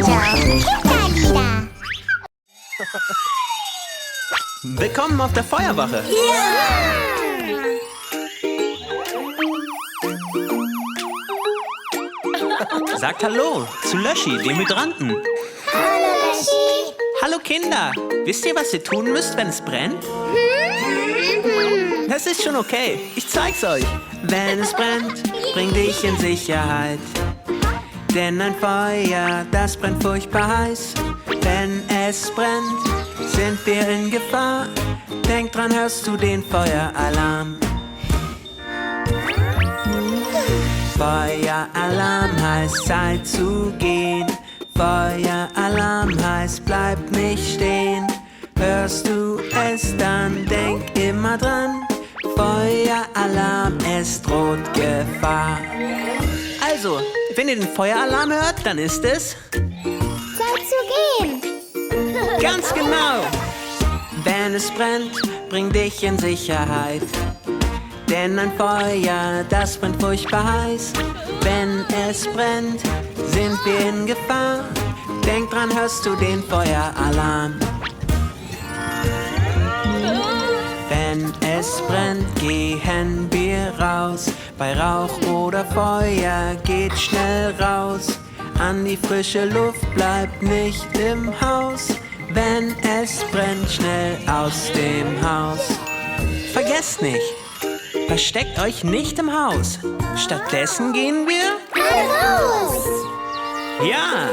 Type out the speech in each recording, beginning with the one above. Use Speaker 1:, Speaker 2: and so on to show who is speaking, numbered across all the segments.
Speaker 1: Kinderlieder.
Speaker 2: Willkommen auf der Feuerwache. Sagt Hallo zu Löschi, dem Hydranten.
Speaker 1: Hallo, Löschi.
Speaker 2: Hallo Kinder, wisst ihr, was ihr tun müsst, wenn es brennt? Das ist schon okay, ich zeig's euch. Wenn es brennt, bring dich in Sicherheit. Denn ein Feuer, das brennt furchtbar heiß. Wenn es brennt, sind wir in Gefahr. Denk dran, hörst du den Feueralarm? Feueralarm heißt Zeit zu gehen. Feueralarm heißt bleib nicht stehen. Hörst du es, dann denk immer dran. Feueralarm, es droht Gefahr. Also, wenn ihr den Feueralarm hört, dann ist es
Speaker 1: Zeit zu gehen.
Speaker 2: ganz genau. Wenn es brennt, bring dich in Sicherheit. Denn ein Feuer, das brennt furchtbar heiß. Wenn es brennt, sind wir in Gefahr. Denk dran, hörst du den Feueralarm? Wenn es brennt, gehen wir raus. Bei Rauch oder Feuer geht schnell raus. An die frische Luft, bleibt nicht im Haus. Wenn es brennt, schnell aus dem Haus. Vergesst nicht, versteckt euch nicht im Haus. Stattdessen gehen wir
Speaker 1: Raus.
Speaker 2: Ja!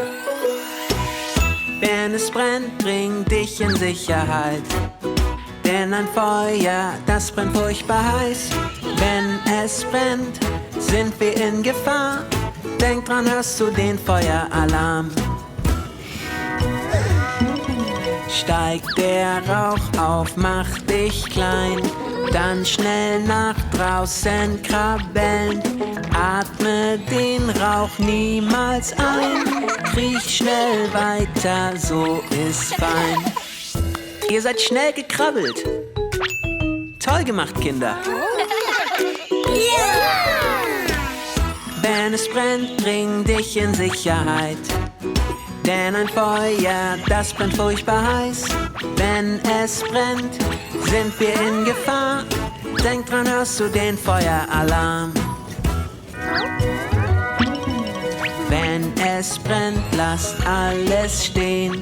Speaker 2: Wenn es brennt, bring dich in Sicherheit. Denn ein Feuer, das brennt furchtbar heiß. Wenn es brennt, sind wir in Gefahr. Denk dran, hörst du den Feueralarm? Steigt der Rauch auf, mach dich klein. Dann schnell nach draußen krabbeln. Atme den Rauch niemals ein. Kriech schnell weiter, so ist fein. Ihr seid schnell gekrabbelt. Toll gemacht, Kinder. Wenn es brennt, bring dich in Sicherheit. Denn ein Feuer, das brennt furchtbar heiß. Wenn es brennt, sind wir in Gefahr. Denk dran, hörst du den Feueralarm? Wenn es brennt, lasst alles stehen.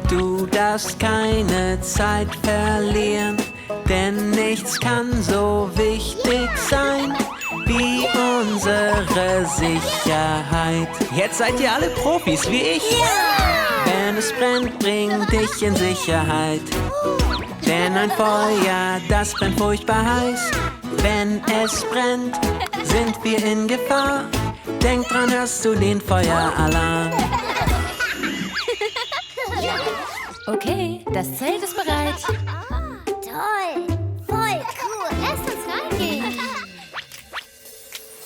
Speaker 2: Du darfst keine Zeit verlieren, denn nichts kann so wichtig sein wie unsere Sicherheit. Jetzt seid ihr alle Profis wie ich. Wenn es brennt, bring dich in Sicherheit. Denn ein Feuer, das brennt furchtbar heiß. Wenn es brennt, sind wir in Gefahr. Denk dran, hörst du den Feueralarm?
Speaker 3: Okay, das Zelt ist bereit.
Speaker 1: Toll. Voll cool. Lasst uns reingehen.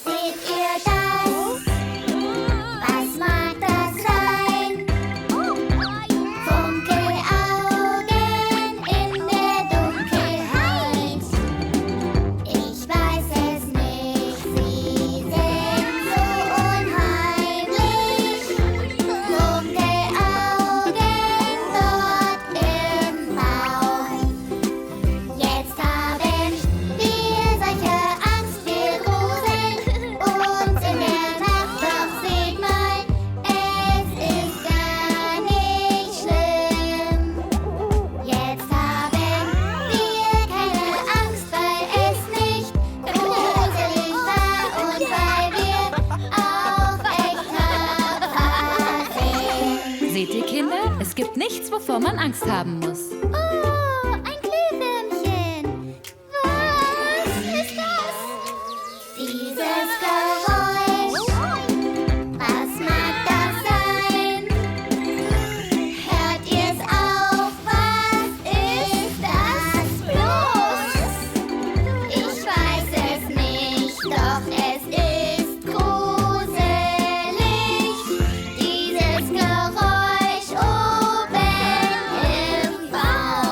Speaker 1: Seht ihr das? Was mag das sein? Funkelaugen in der Dunkelheit. Ich weiß es nicht, sie sind so unheimlich. Funkelaugen dort im Bauch. Jetzt haben wir solche Angst, wir gruseln uns in der Nacht. Doch seht mal, es ist gar nicht schlimm. Jetzt haben wir keine Angst, weil es nicht gruselig war und weil wir auf echter Gefahr sind.
Speaker 3: Seht ihr, Kinder? Es gibt nichts, wovor man Angst haben muss.
Speaker 1: Oh, ein Glühwürmchen. Was ist das? Dieses Geräusch. Was mag das sein? Hört ihr's auch? Was ist das bloß? Ich weiß es nicht, doch es ist gruselig. Dieses Geräusch oben im Bauch.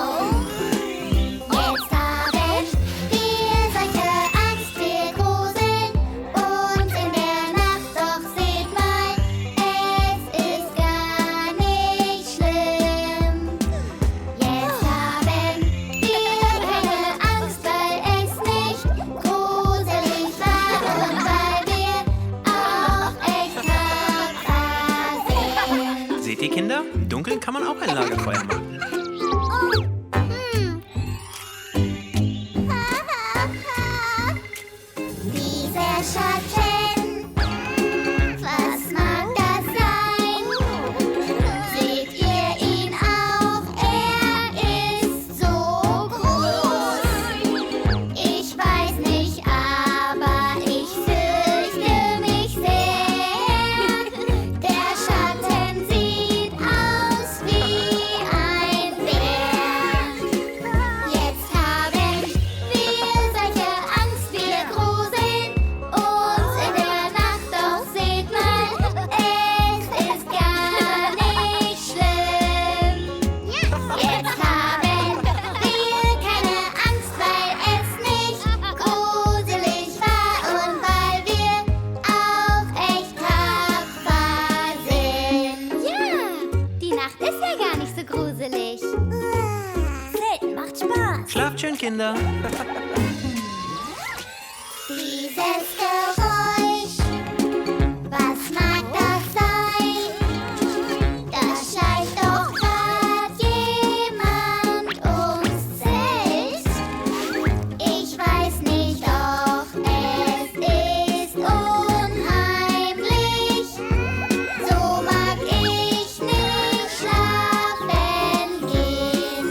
Speaker 2: ihr Kinder? Im Dunkeln kann man auch ein Lagerfeuer machen.
Speaker 1: Dieser Schatten, was mag das sein? Seht ihr ihn auch? Er ist so groß. Ich weiß nicht, aber ich fürchte mich sehr. Der Schatten sieht aus wie ein Bär. Jetzt haben wir solche Angst, wir gruseln uns in der Nacht, doch seht mal, es ist gar nicht schlimm. Jetzt haben wir keine Angst, weil es nicht gruselig war und weil wir auch echt tapfer sind. Ja, die Nacht ist ja gar nicht so gruselig. Zelten macht Spaß.
Speaker 2: Schlaft schön, Kinder.
Speaker 1: Dieses Geräusch, was mag das sein? Da schleicht doch grad jemand ums Zelt. Ich weiß nicht, doch es ist unheimlich. So mag ich nicht schlafen gehen.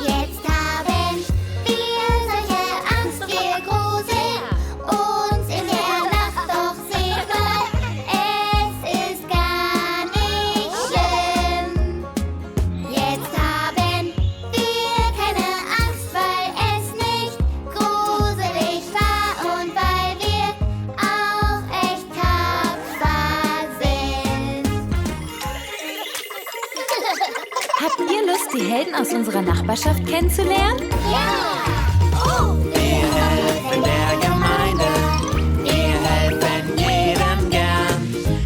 Speaker 1: Jetzt haben wir solche Angst, wir gruseln uns in der Nacht, doch seht mal, es ist gar nicht schlimm. Jetzt haben wir keine Angst, weil es nicht gruselig war und weil wir auch echt tapfer sind.
Speaker 3: Habt ihr Lust, die Helden aus unserer Nachbarschaft kennenzulernen?
Speaker 1: Ja! Oh!
Speaker 2: Wir helfen der Gemeinde, wir helfen jedem gern.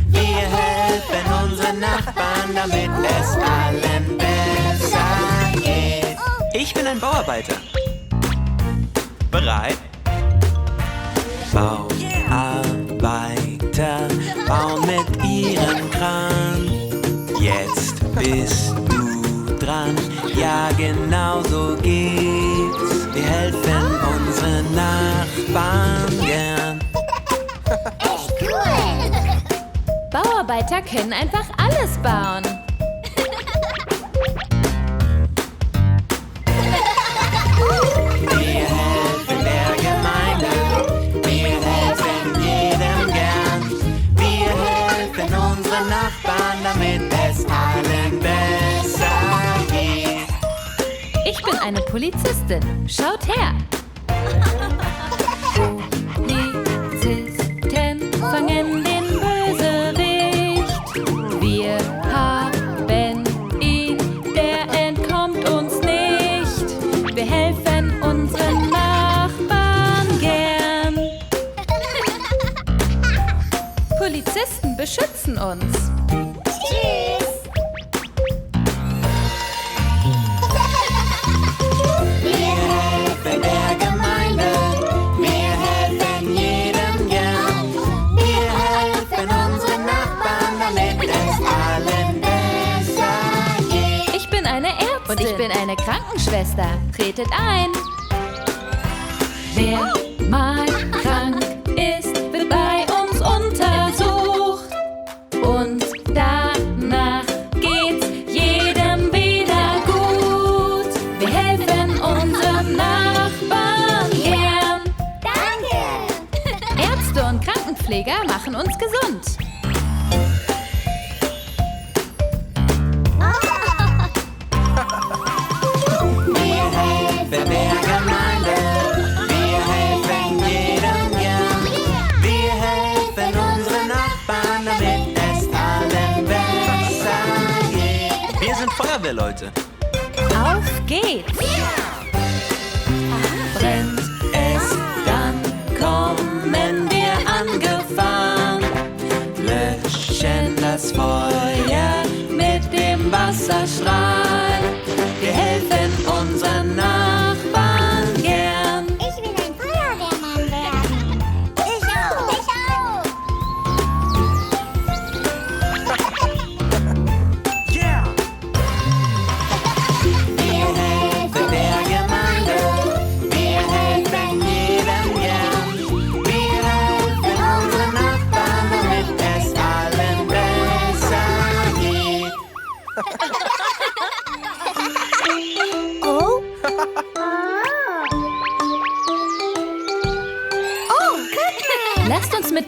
Speaker 2: Wir helfen unseren Nachbarn, damit es allen besser geht. Ich bin ein Bauarbeiter. Bereit? Bauarbeiter bauen mit ihrem Kran. Jetzt bist du dran, ja genau so geht's. Wir helfen unseren Nachbarn gern.
Speaker 1: Echt cool!
Speaker 3: Bauarbeiter können einfach alles bauen.
Speaker 2: Wir helfen der Gemeinde, wir helfen jedem gern. Wir helfen unseren Nachbarn, damit es allen besser geht.
Speaker 3: Ich bin eine Polizistin. Schaut her. Polizisten fangen den Bösewicht. Wir haben ihn, der entkommt uns nicht. Wir helfen unseren Nachbarn gern. Polizisten beschützen uns.
Speaker 1: Tschüss!
Speaker 2: Wir helfen der Gemeinde, wir helfen jedem gern. Wir helfen unseren Nachbarn, damit es allen besser geht.
Speaker 3: Ich bin eine Ärztin. Und ich bin eine Krankenschwester. Tretet ein. Wer mal krank ist, wird bei uns untersucht. Und danach geht's jedem wieder gut. Wir helfen unseren Nachbarn gern.
Speaker 1: Danke!
Speaker 3: Ärzte und Krankenpfleger machen uns gesund.
Speaker 2: Wir helfen der Gemeinde, wir helfen jedem gern. Wir helfen unseren Nachbarn, damit es allen besser geht. Wir sind Feuerwehrleute.
Speaker 3: Auf geht's!
Speaker 2: Brennt es, dann kommen wir angefahren. Löschen das Feuer mit dem Wasserstrahl. Wir helfen unseren Nachbarn gern.
Speaker 1: Ich will ein Feuerwehrmann werden. Ich auch! Ich auch!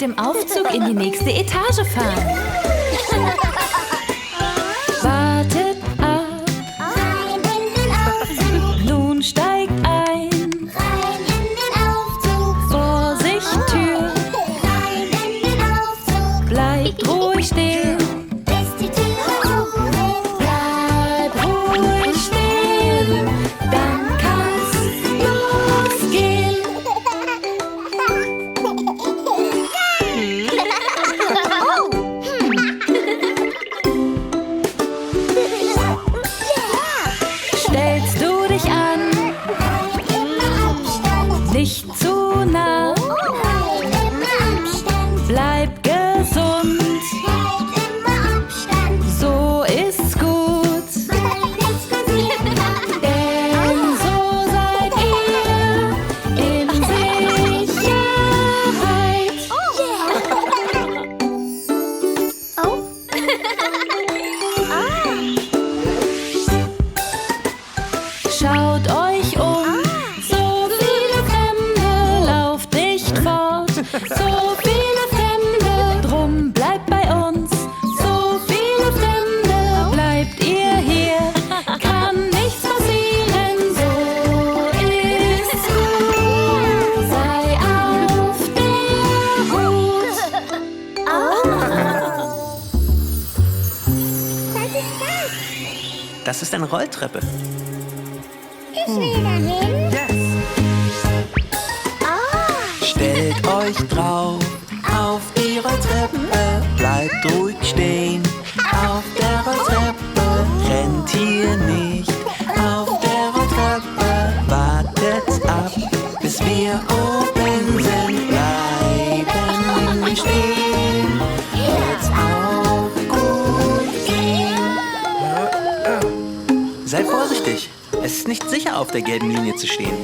Speaker 3: dem Aufzug in die nächste Etage fahren. Wartet ab,
Speaker 1: Rein in den Aufzug,
Speaker 3: nun steigt ein.
Speaker 1: rein in den Aufzug.
Speaker 3: Vorsicht, Tür,
Speaker 1: Rein in den Aufzug,
Speaker 3: bleibt ruhig stehen.
Speaker 1: bis die Tür zu ist.
Speaker 3: Bleib ruhig stehen, dann kann's losgehen. Stellst du dich an, nicht zu nah, bleib gesund, so ist's gut. Denn so seid ihr in Sicherheit. Schaut euch um, so viele Fremde, lauft nicht fort. So viele Fremde, drum bleibt bei uns. So viele Fremde, bleibt ihr hier. Kann nichts passieren, so ist's gut. Sei auf der Hut.
Speaker 2: Das ist eine Rolltreppe.
Speaker 1: Ich will dahin.
Speaker 2: Stellt euch drauf auf die Rolltreppe, bleibt ruhig stehen. Auf der Rolltreppe rennt hier nicht. Auf der Rolltreppe wartet ab, bis wir oben sind. Bleiben stehen, wird's auch gut gehen. Sei vorsichtig, es ist nicht sicher, auf der gelben Linie zu stehen.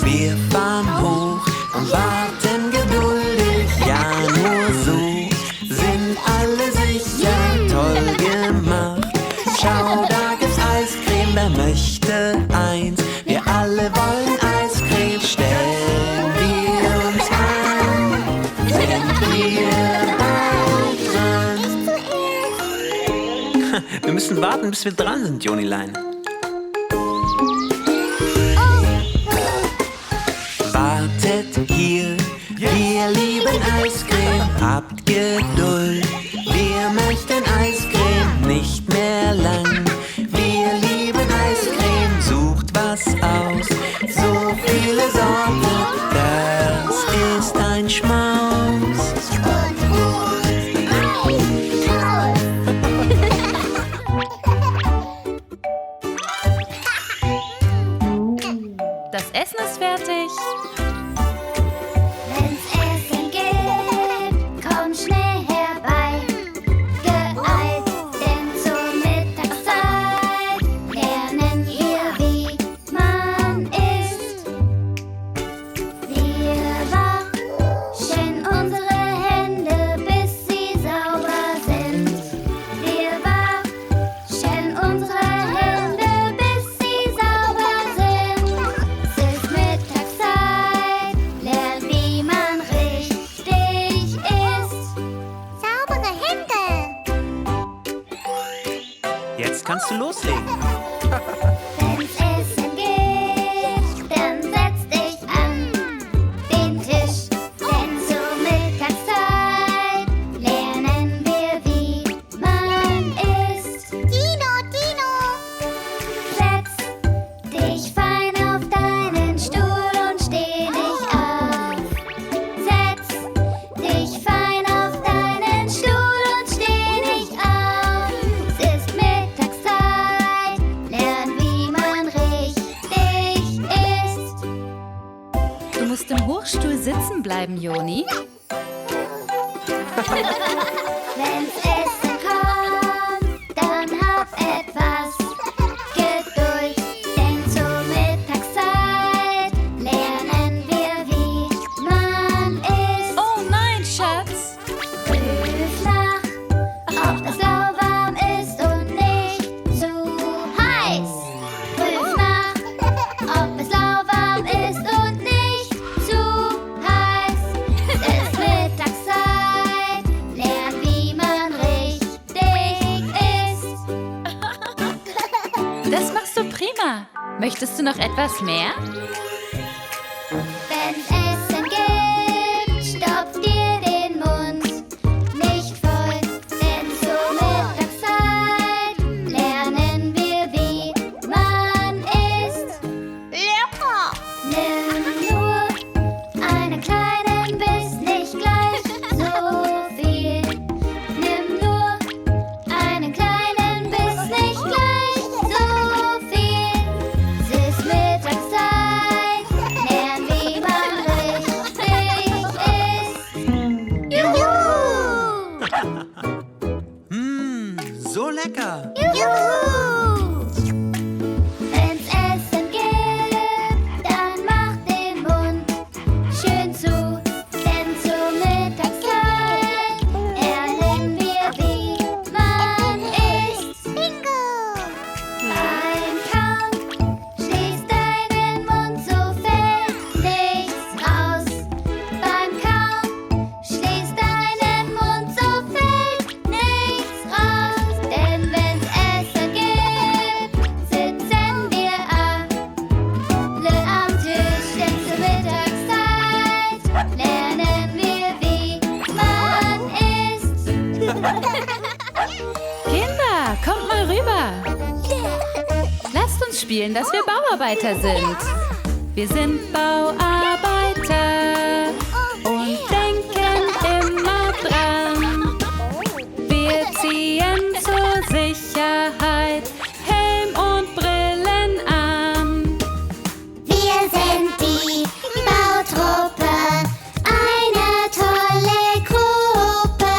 Speaker 2: Wir fahren hoch und warten geduldig, ja nur so sind alle sicher. Toll gemacht, schau, da gibt's Eiscreme, wer möchte eins? Wir alle wollen Eiscreme, stellen wir uns an, sind wir bald dran. Wir müssen warten, bis wir dran sind, Jonilein. Wartet hier, wir lieben Eiscreme, habt Geduld. Wir möchten Eiscreme, nicht mehr lang. Wir lieben Eiscreme, sucht was aus. So viele Sorten, das ist ein Schmaus.
Speaker 3: Das Essen ist fertig.
Speaker 1: Wenn's Essen gibt, komm schnell herbei. Geeilt, denn zur Mittagszeit lernen wir, wie man isst. Wir waschen unsere Hände, bis sie sauber sind. Wir waschen unsere Hände, bis sie sauber sind. Es ist Mittagszeit, lernt, wie man richtig isst. Saubere Hände.
Speaker 2: Jetzt kannst du loslegen.
Speaker 1: Wenn's Essen gibt, dann setz dich an den Tisch. Denn zur Mittagszeit lernen wir, wie man isst. Dino, Dino! Setz dich fein auf deinen Stuhl und steh nicht auf. Setz dich fein auf deinen Stuhl und steh nicht auf. Es ist Mittagszeit, lern, wie man richtig isst.
Speaker 3: Du musst im Hochstuhl sitzen bleiben, Joni.
Speaker 1: Wenn's Essen kommt, dann hab etwas Geduld. Denn zur Mittagszeit lernen wir, wie man isst.
Speaker 3: Oh nein, Schatz.
Speaker 1: Prüf nach, ob es lauwarm ist und nicht zu heiß. Prüf nach, ob es lauwarm ist und nicht zu
Speaker 3: Möchtest du noch etwas mehr?
Speaker 1: Wenn's Essen gibt, stopf dir den Mund nicht voll, denn zur Mittagszeit lernen wir, wie man isst. Lecker! Nimm nur einen kleinen Biss, nicht gleich so viel. Nimm nur einen kleinen Biss, nicht gleich so viel. Es ist Mittagszeit, lernen, wie man richtig isst. Juhu!
Speaker 2: So lecker.
Speaker 1: Juhu! Wenn's Essen gibt, dann mach den Mund schön zu, denn zur Mittagszeit lernen wir, wie man isst. Bingo! Beim Kauen schließ deinen Mund, so fällt nichts raus. Beim Kauen schließ deinen Mund, so fällt nichts raus. Denn wenn's Essen gibt, sitzen wir alle am Tisch. Denn zur Mittagszeit lernen wir, wie man isst.
Speaker 3: Kinder, kommt mal rüber. Lasst uns spielen, dass wir Bauarbeiter sind. Wir sind Bauarbeiter und denken immer dran. Wir ziehen zur Sicherheit Helm und Brillen an.
Speaker 1: Wir sind die Bautruppe, eine tolle Gruppe.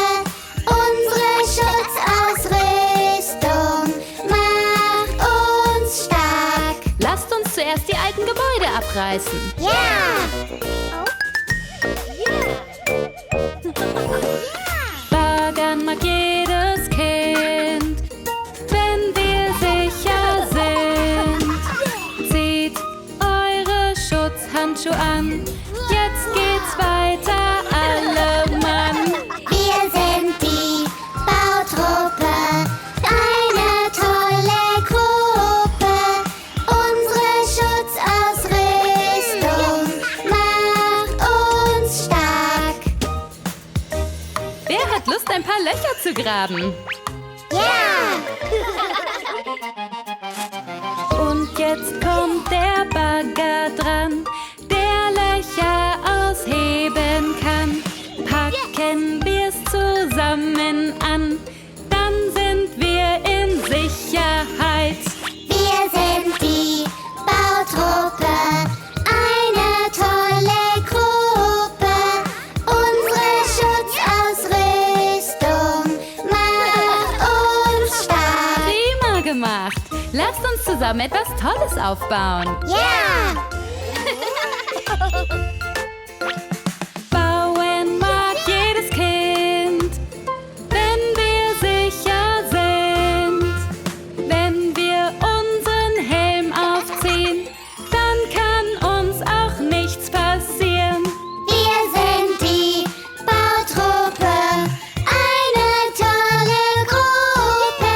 Speaker 1: Unsere Schutzausrüstung macht uns stark.
Speaker 3: Lasst uns zuerst die alten Gebäude abreißen. Baggern mag jedes Kind, wenn wir sicher sind. Zieht eure Schutzhandschuhe an, jetzt geht's weiter, alle Mann.
Speaker 1: Wir sind die Bautruppe, eine tolle Gruppe. Unsere Schutzausrüstung macht uns stark.
Speaker 3: Wer hat Lust, ein paar Löcher zu graben? Und jetzt kommt der Bagger dran, der Löcher ausheben kann. Packen wir's zusammen an, dann sind wir in Sicherheit.
Speaker 1: Wir sind die Bautruppe, eine tolle Gruppe. Unsere Schutzausrüstung macht uns stark.
Speaker 3: Prima gemacht. Lasst uns zusammen etwas Tolles aufbauen. Bauen mag jedes Kind, wenn wir sicher sind. Wenn wir unseren Helm aufziehen, dann kann uns auch nichts passieren.
Speaker 1: Wir sind die Bautruppe, eine tolle Gruppe.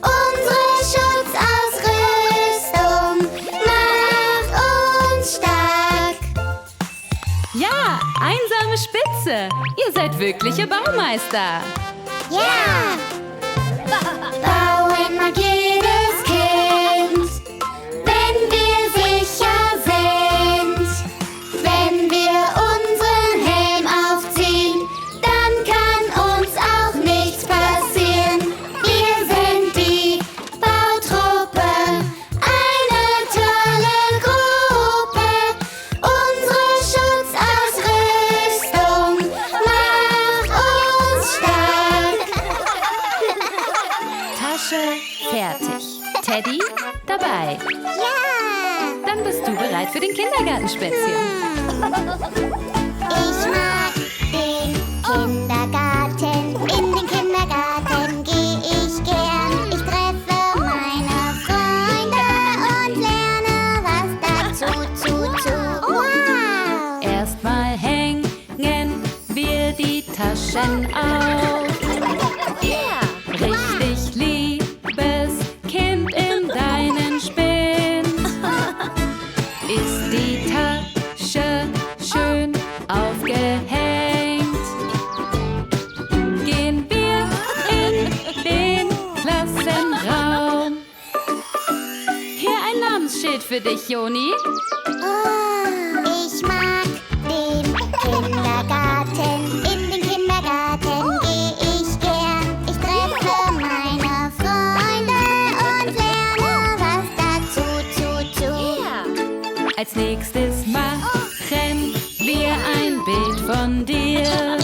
Speaker 1: Unsere Schutzausrüstung macht uns stark.
Speaker 3: Ja, einsame Spitze. Ihr seid wirkliche Baumeister.
Speaker 1: Bauen mag jedes Kind, wenn wir sicher sind. Wenn wir unseren Helm aufziehen, dann kann uns auch nichts passieren. Wir sind die Bautruppe, eine tolle Gruppe. Unsere Schutzausrüstung macht uns stark.
Speaker 3: Tasche fertig. Teddy dabei. Dann bist du bereit für den Kindergartenspaziergang.
Speaker 1: Ich mag den Kindergarten. In den Kindergarten gehe ich gern. Ich treffe meine Freunde und lerne was dazu. Wow!
Speaker 3: Erstmal hängen wir die Taschen auf. Richtig liebes Kind in deinen Spind. für dich, Joni?
Speaker 1: Ich mag den Kindergarten. In den Kindergarten gehe ich gern. Ich treffe meine Freunde und lerne was dazu.
Speaker 3: Als nächstes machen wir ein Bild von dir.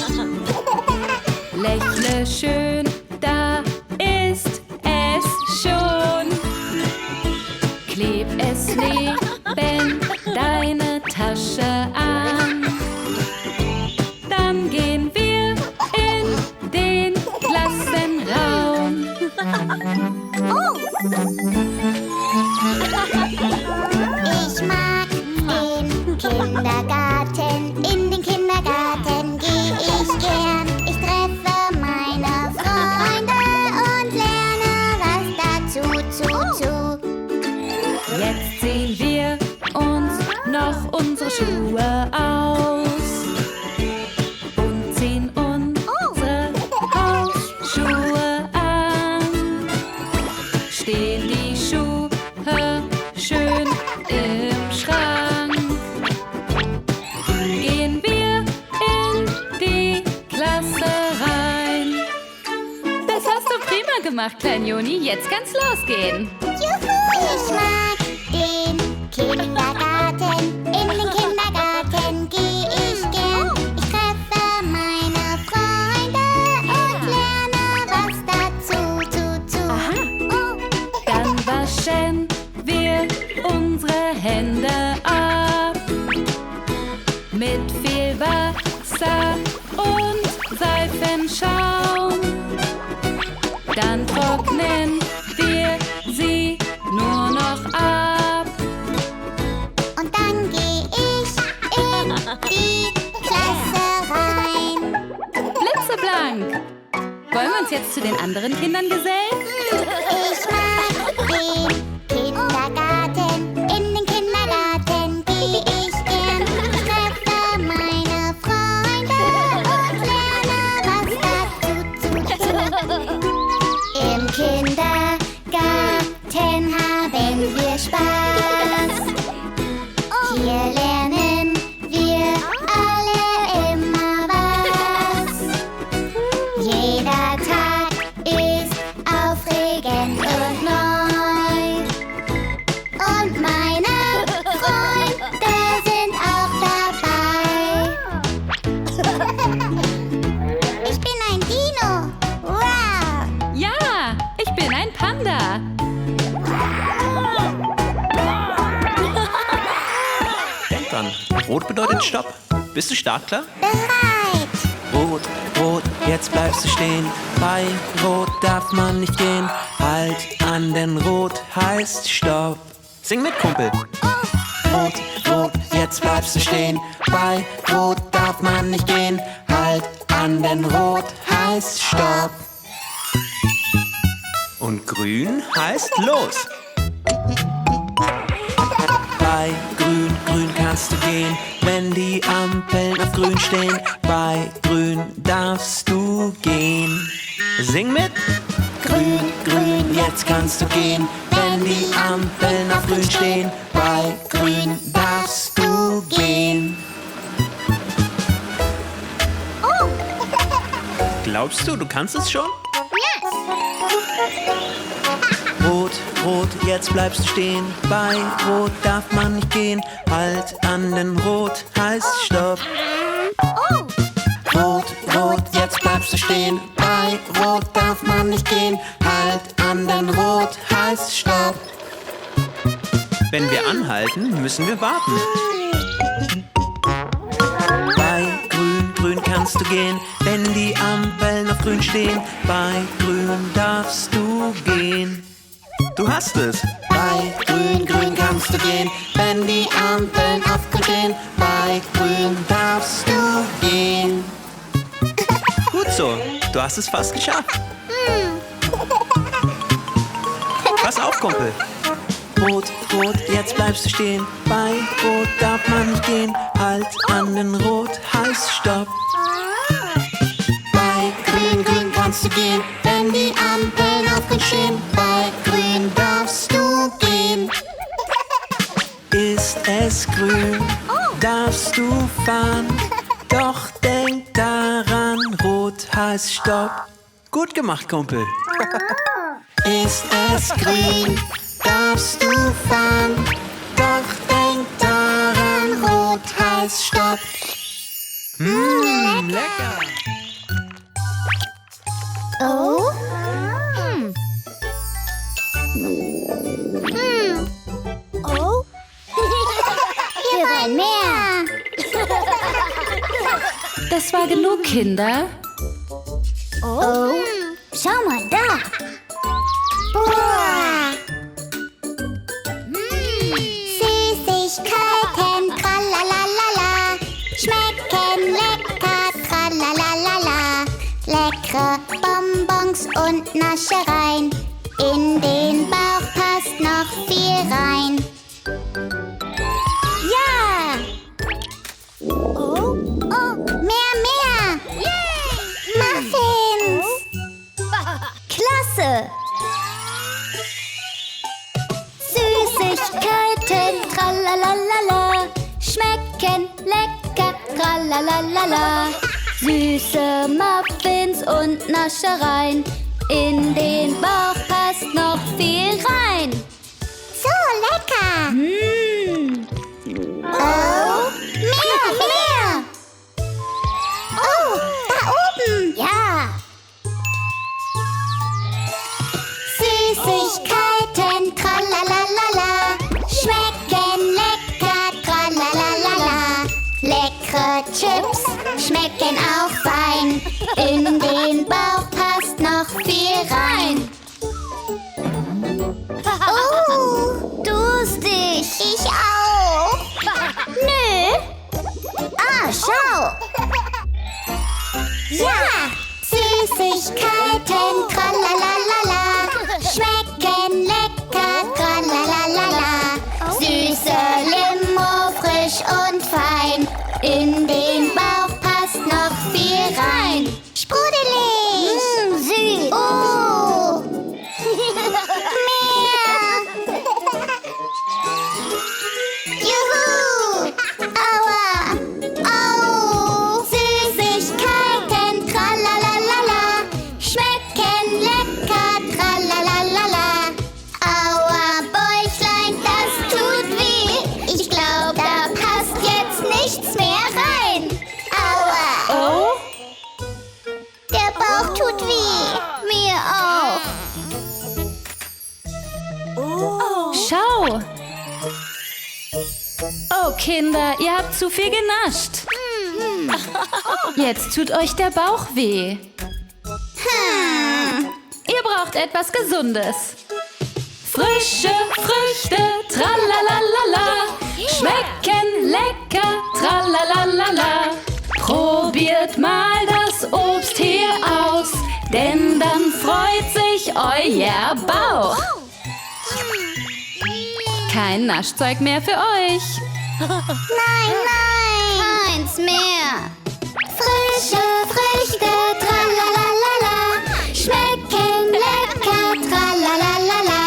Speaker 3: Lächle schön, da ist es schon. Kleb es neben deine Tasche an. Dann gehen wir in den Klassenraum.
Speaker 1: Ich mag den Kindergarten. In den Kindergarten gehe ich gern. Ich treffe meine Freunde und lerne was dazu.
Speaker 3: Jetzt ziehen wir uns noch unsere Schuhe aus und ziehen unsere Hausschuhe an. Stehen die Schuhe schön im Schrank. Gehen wir in die Klasse rein. Das hast du prima gemacht, klein Joni. Jetzt kann's losgehen.
Speaker 1: Ich mag den Kindergarten. In den Kindergarten gehe ich gern. Ich treffe meine Freunde und lerne was dazu.
Speaker 3: Dann waschen wir unsere Hände ab mit viel Wasser und Seifenschaum. Dann trocknen wir sie nur noch ab.
Speaker 1: Und dann gehe ich in die Klasse rein.
Speaker 3: Blitzeblank! Wollen wir uns jetzt zu den anderen Kindern gesellen?
Speaker 1: Ich mag den Kindergarten. In den Kindergarten gehe ich gern. Ich treffe meine Freunde und lerne was dazu. Im Kindergarten haben wir Spaß. Hier lernen wir alle immer was. Jeder Tag ist aufregend und neu. Und meine Freunde sind auch dabei. Ich bin ein Dino. Wow.
Speaker 3: Ja, ich bin ein Panda.
Speaker 2: Denk dran, rot bedeutet Stopp. Bist du startklar?
Speaker 1: Bereit.
Speaker 2: Rot, rot, jetzt bleibst du stehen. Bei Rot darf man nicht gehen. Halt an, denn Rot heißt Stopp. Sing mit, Kumpel. Rot, rot, jetzt bleibst du stehen. Bei Rot darf man nicht gehen. Halt an, denn Rot heißt Stopp. Und Grün heißt Los. Bei Grün, Grün kannst du gehen, wenn die Ampeln auf Grün stehen. Bei Grün darfst du gehen. Sing mit. Grün, Grün, jetzt kannst du gehen, wenn die Ampeln auf Grün stehen. Bei Grün darfst du gehen. Glaubst du, du kannst es schon? Rot, rot, jetzt bleibst du stehen. Bei Rot darf man nicht gehen. Halt an, denn Rot heißt Stopp. Rot, rot, jetzt bleibst du stehen. Bei Rot darf man nicht gehen. Halt an, denn Rot heißt Stopp. Wenn wir anhalten, müssen wir warten. Bei Grün, Grün kannst du gehen, wenn die Ampeln auf Grün stehen. Bei Grün darfst du gehen. Du hast es. Bei Grün, Grün kannst du gehen, wenn die Ampeln auf Grün stehen. Bei Grün darfst du gehen. Gut so, du hast es fast geschafft. Pass auf, Kumpel. Rot, rot, jetzt bleibst du stehen. Bei Rot darf man nicht gehen. Halt an, denn Rot heißt Stopp. Bei Grün, Grün kannst du gehen, wenn die Ampeln auf Grün stehen. Bei Grün darfst du gehen. es grün, darfst du fahren. Doch denk daran, rot heißt Stopp. Gut gemacht, Kumpel. Ist es grün, darfst du fahren. Doch denk daran, rot heißt Stopp. Lecker.
Speaker 1: Oh. Oh. Wir wollen mehr.
Speaker 3: Das war genug, Kinder.
Speaker 1: Oh. Schau mal da. Boah. Süßigkeiten, tralalala. Schmecken lecker, tralalala. Leckere Bonbons und Naschereien. In den Bauch passt noch viel rein. Ja! Oh, mehr! Yay! Muffins! Klasse! Süßigkeiten, tralalala. Schmecken lecker, tralalala. Süße Muffins und Naschereien. In den Bauch passt noch viel rein. So lecker! Oh, mehr! Oh, da oben! Ja! Süßigkeiten, tralalala. Schmecken lecker, tralalala. Leckere Chips schmecken auch fein. In den Bauch passt noch viel rein. Oh, durstig. Ich auch. Nö. Ah, schau. Ja. Süßigkeiten, tralalala. Schmecken lecker, tralalala. Süße Limo, frisch und fein. In den Bauch passt noch viel rein. Sprudelig. Süß. Oh. Mehr. Juhu. Aua. Au. Süßigkeiten, tralalala. Schmecken lecker, tralalala. Aua, Bäuchlein, das tut weh. Ich glaub, da passt jetzt nichts mehr rein. Aua.
Speaker 3: Oh?
Speaker 1: Der Bauch tut weh. Mir auch.
Speaker 3: Schau! Oh, Kinder, ihr habt zu viel genascht. Jetzt tut euch der Bauch weh. Ihr braucht etwas Gesundes. Frische Früchte, tralalala. Schmecken lecker, tralalala. Probiert mal das Obst hier aus, denn dann freut sich euer Bauch. Kein Naschzeug mehr für euch.
Speaker 1: Nein, keins mehr. Frische Früchte, tralalala. Schmecken lecker, tralalala.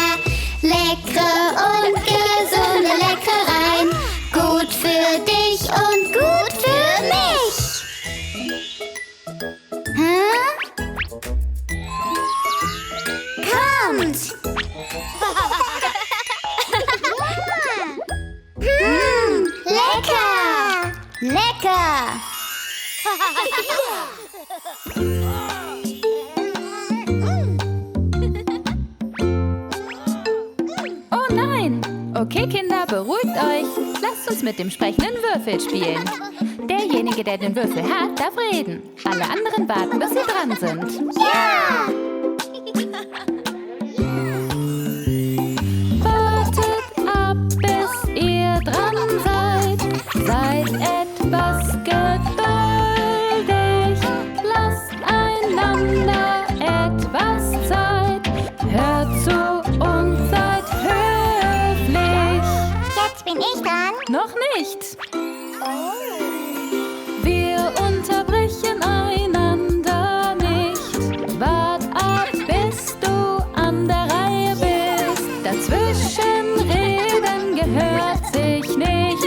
Speaker 1: Leckere und gesunde Leckereien. Gut für dich und gut für mich. Kommt! Lecker! Lecker!
Speaker 3: Oh nein! Okay, Kinder, beruhigt euch. Lasst uns mit dem sprechenden Würfel spielen. Derjenige, der den Würfel hat, darf reden. Alle anderen warten, bis sie dran sind.
Speaker 1: Ja!
Speaker 3: Wartet ab, bis ihr dran seid. Seid etwas geduldig. Lasst einander etwas Zeit. Hört zu und seid höflich.
Speaker 1: Jetzt bin ich dran.
Speaker 3: Noch nicht. Wir unterbrechen einander nicht. Wart ab, bis du an der Reihe bist. Dazwischen reden gehört sich nicht.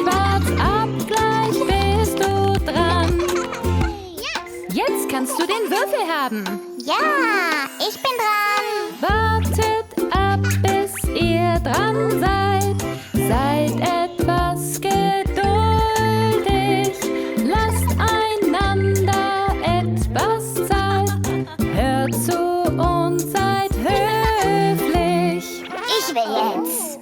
Speaker 3: Würfel haben.
Speaker 1: Ja, ich bin dran.
Speaker 3: Wartet ab, bis ihr dran seid. Seid etwas geduldig. Lasst einander etwas Zeit. Hört zu und seid höflich.
Speaker 1: Ich will jetzt.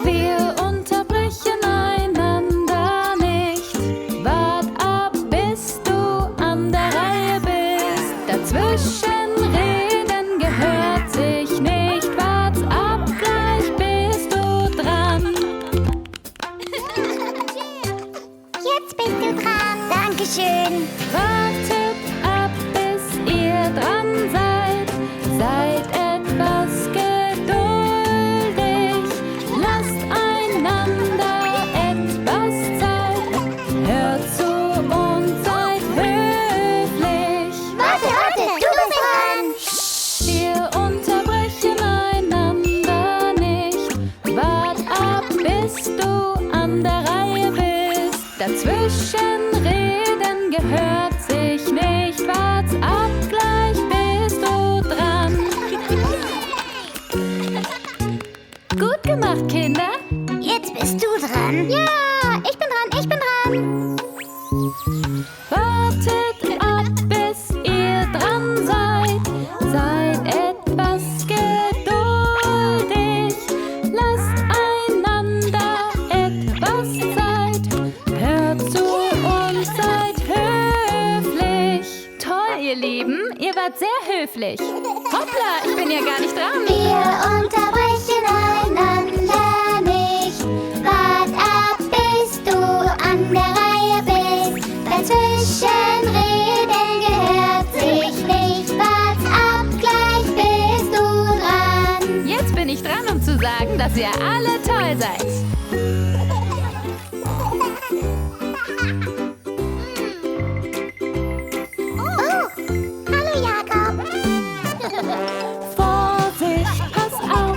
Speaker 3: Wir unterbrechen einander nicht. Wart ab, bis du an der Reihe bist. Dazwischen reden gehört sich nicht. Wart ab, gleich bist du dran.
Speaker 1: Jetzt bist du dran. Dankeschön.
Speaker 3: Wartet ab, bis ihr dran seid. Seid etwas geduldig. Lasst einander etwas Zeit. Hört zu und seid höflich.
Speaker 1: Warte, du bist dran.
Speaker 3: Wir unterbrechen einander nicht. Wart ab, bis du an der Reihe bist. Dazwischen reden gehört sich nicht. Wart ab, gleich bist du dran. Gut gemacht, Kinder.
Speaker 1: Jetzt bist du dran. Ja, ich bin dran.
Speaker 3: Wartet ab, bis ihr dran seid. Seid etwas geduldig. Lasst einander etwas Zeit. Hört zu und seid höflich. Toll, ihr Lieben, ihr wart sehr höflich. Hoppla, ich bin ja gar nicht dran.
Speaker 1: Wir unterbrechen einander nicht. Wart ab, bis du an der Reihe bist. Dazwischen reden gehört sich nicht. Wart ab, gleich bist du dran.
Speaker 3: Jetzt bin ich dran, um zu sagen, dass ihr alle toll seid.
Speaker 1: Oh, hallo Jakob.
Speaker 3: Vorsicht, pass auf,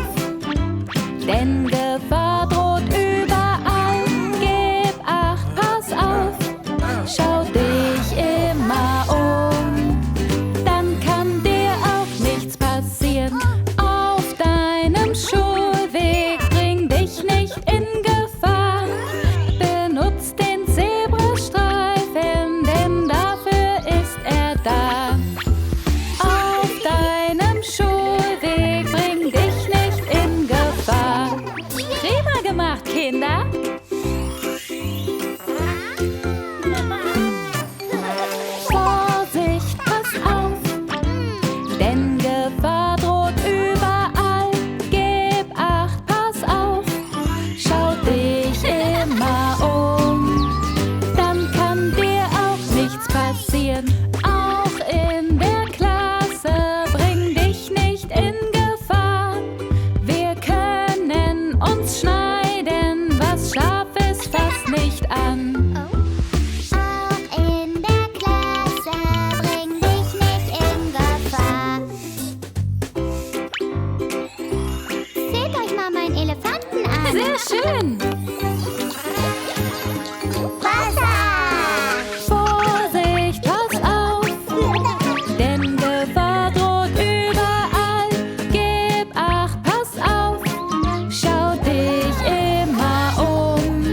Speaker 3: denn Gefahr droht überall. Gib acht, pass auf, schau dich immer um. Dann kann dir auch nichts passieren. Auf deinem Schulweg bring dich nicht in Gefahr. Benutz den Zebrastreifen, denn dafür ist er da. Auf deinem Schulweg bring dich nicht in Gefahr. Prima gemacht, Kinder. Vorsicht, pass auf, denn Gefahr droht überall. Gib acht, pass auf, schau dich immer um. Dann kann dir auch nichts passieren. Auch in der Klasse bring dich nicht in Gefahr. Wir können uns schneiden, was scharf ist, fass nicht an.
Speaker 1: Auch in der Klasse bring dich nicht in Gefahr. Seht euch mal meinen Elefanten an.
Speaker 3: Sehr schön.
Speaker 1: Wasser!
Speaker 3: Vorsicht, pass auf, denn Gefahr droht überall. Gib acht, pass auf, schau dich immer um.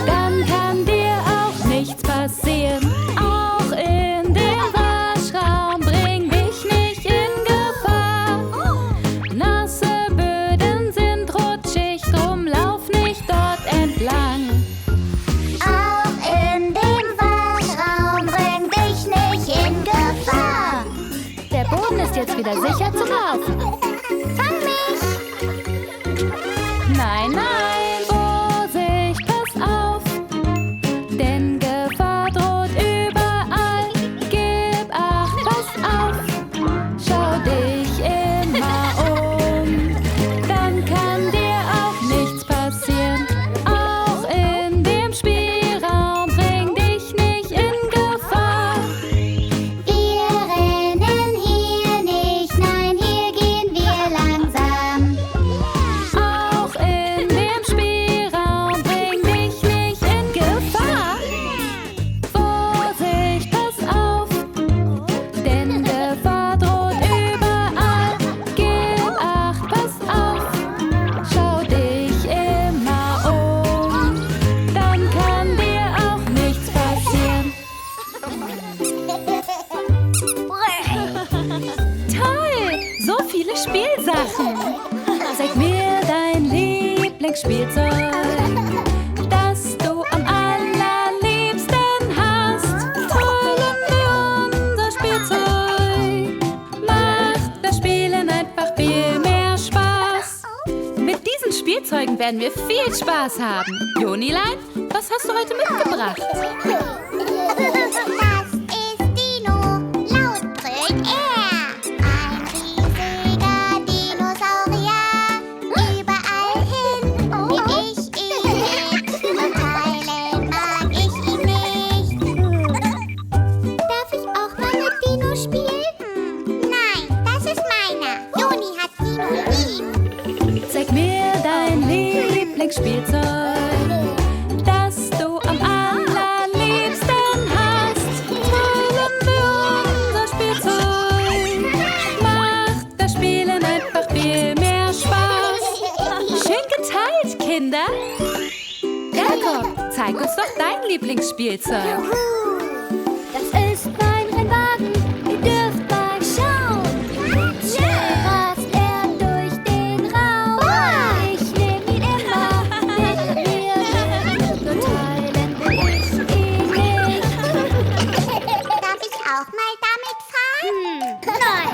Speaker 3: Dann kann dir auch nichts passieren. Auch in den Waschraum bring dich nicht in Gefahr. Nasse Böden sind rutschig, drum lauf nicht dort entlang.
Speaker 1: Auch in dem Waschraum bring dich nicht in Gefahr.
Speaker 3: Der Boden ist jetzt wieder sicher zum Laufen.
Speaker 1: Fang mich!
Speaker 3: Nein, nein, Vorsicht, pass auf, denn Gefahr droht überall. Gib acht, pass auf, schau dich immer um. Dann kann dir auch nichts passieren. Auch in dem Spielraum bring dich nicht in Gefahr.
Speaker 1: Wir rennen hier nicht, nein, hier gehen wir
Speaker 3: Spielsachen. Zeig mir dein Lieblingsspielzeug, das du am allerliebsten hast. Teilen wir unser Spielzeug, macht das Spielen einfach viel mehr Spaß. Mit diesen Spielzeugen werden wir viel Spaß haben. Jonilein, was hast du heute mitgebracht? Spielzeug, das du am allerliebsten hast. Teilen wir unser Spielzeug, macht das Spielen einfach viel mehr Spaß. Schön geteilt, Kinder. Jakob, zeig uns doch dein Lieblingsspielzeug.
Speaker 1: Das ist mein Rennwagen, ihr dürft mal schauen. Schnell rast er durch den Raum. Ich nehm ihn immer mit mir, nur teilen will ich ihn nicht. Darf ich auch mal damit fahren? Nein.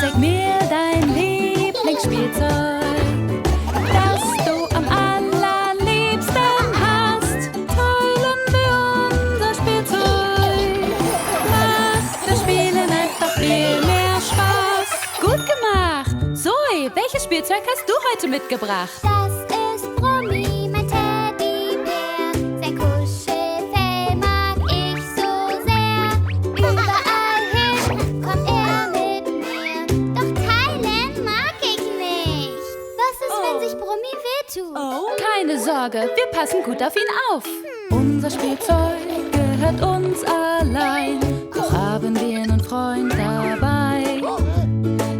Speaker 3: Zeig mir dein Lieblingsspielzeug, das du am allerliebsten hast. Teilen wir unser Spielzeug, macht das Spielen einfach viel mehr Spaß. Gut gemacht. Zoe, welches Spielzeug hast du heute mitgebracht?
Speaker 1: Das ist Brummi, mein Teddybär. Sein Kuschelfell mag ich so sehr. Überall hin kommt er mit mir. Doch teilen mag ich nicht. Was ist, wenn sich Brummi wehtut?
Speaker 3: Keine Sorge, wir passen gut auf ihn auf. Unser Spielzeug gehört uns allein, doch haben wir einen Freund dabei.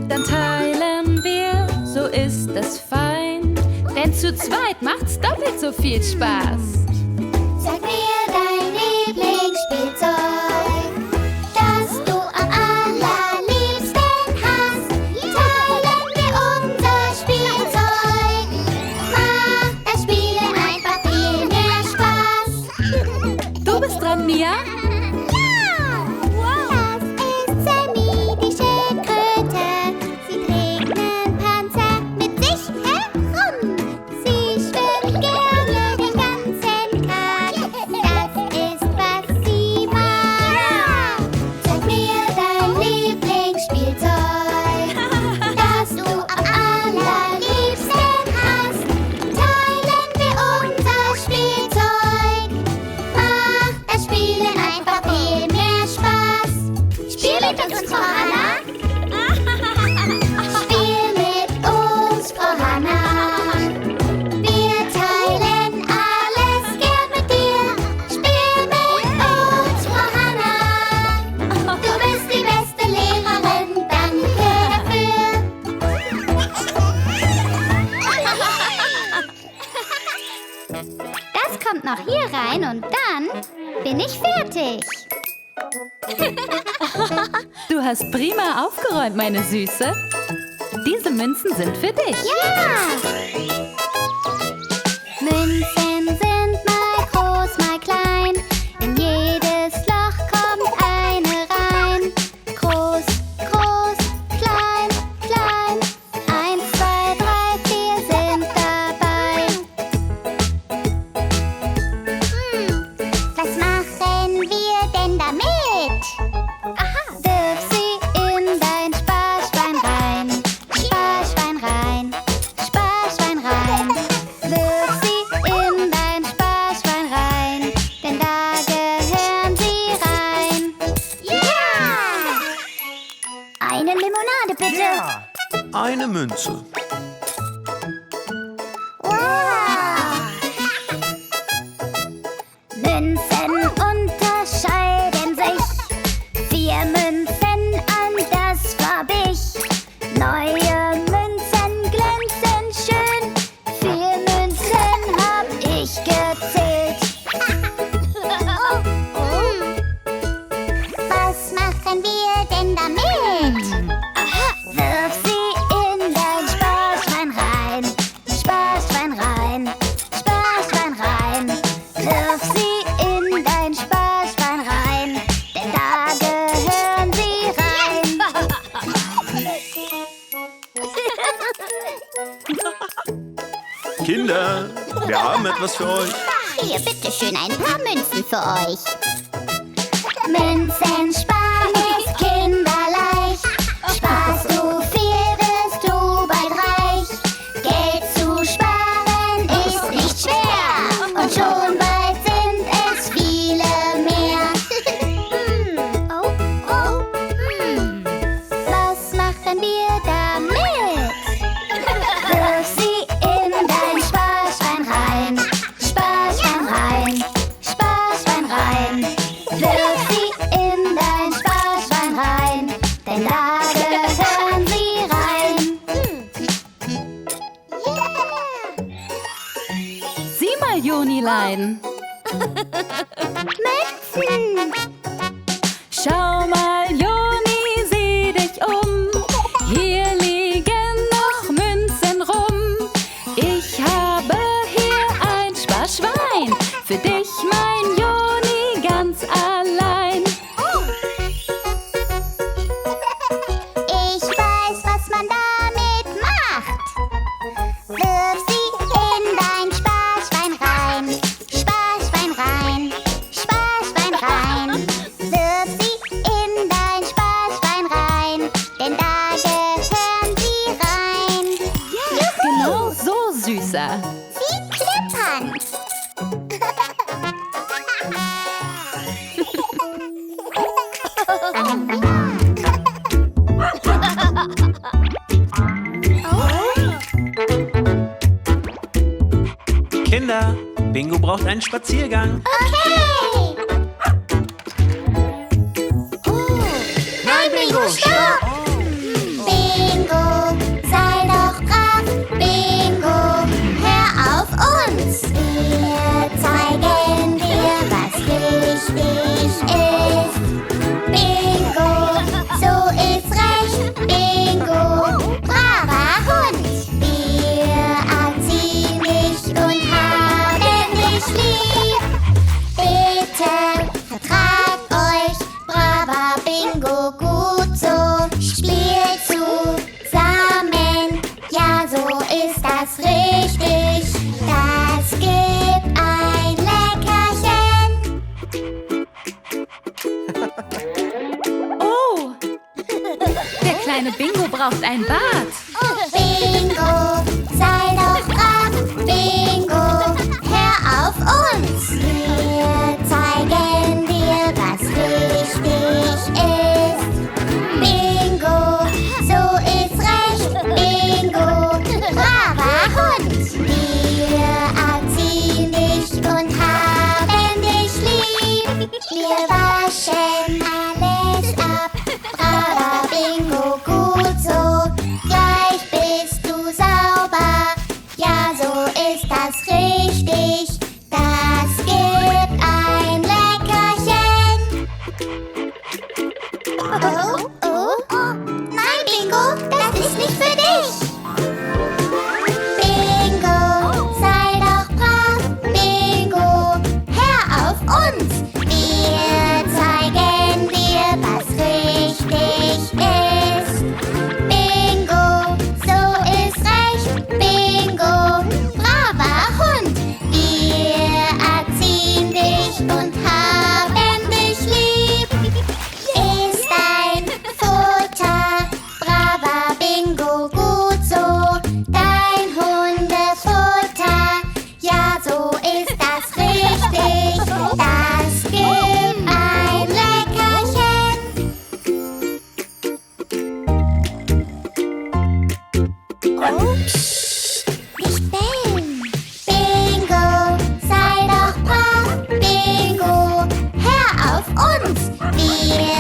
Speaker 3: Dann teilen wir, so ist es fein, denn zu zweit macht's doppelt so viel Spaß.
Speaker 1: Sag mir dein Lieblingsspielzeug, das du am allerliebsten hast. Teilen wir unser Spielzeug, macht das Spielen einfach viel mehr Spaß.
Speaker 3: Du bist dran, Mia.
Speaker 1: Ja! Das ist Sammy, die Schildkröte. Sie trägt einen Panzer mit sich herum. Sie schwimmt gerne den ganzen Tag. Das ist, was sie mag. Sag mir dein Lieblingsspielzeug, das du am allerliebsten hast. Teilen wir unser Spielzeug, macht das Spielen einfach viel mehr Spaß. Spiel mit uns, Frau Hanna. Spiel mit uns, Frau Hanna. Wir teilen alles gern mit dir. Spiel mit uns, Frau Hanna. Du bist die beste Lehrerin, danke dafür. Das kommt noch hier rein und dann bin ich fertig.
Speaker 3: Du hast prima aufgeräumt, meine Süße. Diese Münzen sind für dich.
Speaker 1: Ja! Münzen sind mal groß, mal klein. In jedes Loch kommt eine rein. Groß, groß, klein, klein. 1, 2, 3, 4 sind dabei. Was machen wir denn damit? Aha. Wirf sie in dein Sparschwein rein. Sparschwein rein. Sparschwein rein. Wirf sie in dein Sparschwein rein. Denn da gehören sie rein. Ja! Eine Limonade, bitte.
Speaker 2: Eine Münze.
Speaker 1: Wow. Münzen unterscheiden sich. 4 Münzen an das farbig. Neue Münzen glänzen schön. 4 Münzen hab ich gezählt. Was machen wir denn damit?
Speaker 4: Kinder, wir haben etwas für euch.
Speaker 1: Hier, bitteschön, ein paar Münzen für euch. Münzen sparen ist kinderleicht. Sparst du viel, wirst du bald reich. Geld zu sparen ist nicht schwer. Und schon bald sind es viele mehr. Was machen wir damit? Wirf sie in dein Sparschwein rein. Sparschwein rein. Sparschwein rein. Wirf sie in dein Sparschwein rein. Denn da gehören sie rein.
Speaker 3: Sieh mal, Jonilein.
Speaker 1: Münzen.
Speaker 3: Schau mal, Joni, sieh dich um. Hier liegen noch Münzen rum. Ich habe hier ein Sparschwein. Für dich, mein Joni, ganz allein.
Speaker 1: Ich weiß, was man damit macht. Wirf sie in dein Sparschwein rein. Sparschwein rein. Sparschwein rein. Wirf sie in dein Sparschwein rein. Denn da gehören sie rein.
Speaker 3: Genau so, Süßer.
Speaker 1: Sie klippern.
Speaker 2: Kinder, Bingo braucht einen Spaziergang.
Speaker 1: Okay.
Speaker 2: Nein, Bingo,
Speaker 1: Stopp! Bingo, sei doch brav. Bingo, hör auf uns. Wir zeigen dir, was richtig ist. Bingo, so ist recht. Bingo, braver Hund. Wir erziehen dich und haben dich lieb. Bitte vertragt euch, braver Bingo, gut so. Spielt zusammen, ja, so ist das richtig. Das gibt ein Leckerchen.
Speaker 3: Oh, der kleine Bingo braucht ein Bad.
Speaker 1: Bingo, sei doch brav. Bingo, hör auf uns. Wir zeigen dir, was richtig ist. Bingo, so ist recht. Bingo, braver Hund. Wir erziehen dich und haben dich lieb. Wir waschen alles ab. Braver Bingo, gut so. Gleich bist du sauber. Ja, so ist das richtig. Das gibt ein Leckerchen. Oh. Nein, Bingo, das ist nicht für dich. Bingo, sei doch brav. Bingo, hör auf uns. Wir zeigen dir, was richtig ist. Bingo, so ist recht. Bingo, braver Hund. Wir erziehen dich und haben dich lieb. Ist dein Futter, braver Bingo, gut so. Dein Hundefutter, ja, so ist das richtig. Das gibt ein Leckerchen. Nicht bellen. Bingo, sei doch brav. Bingo, hör auf uns. Wir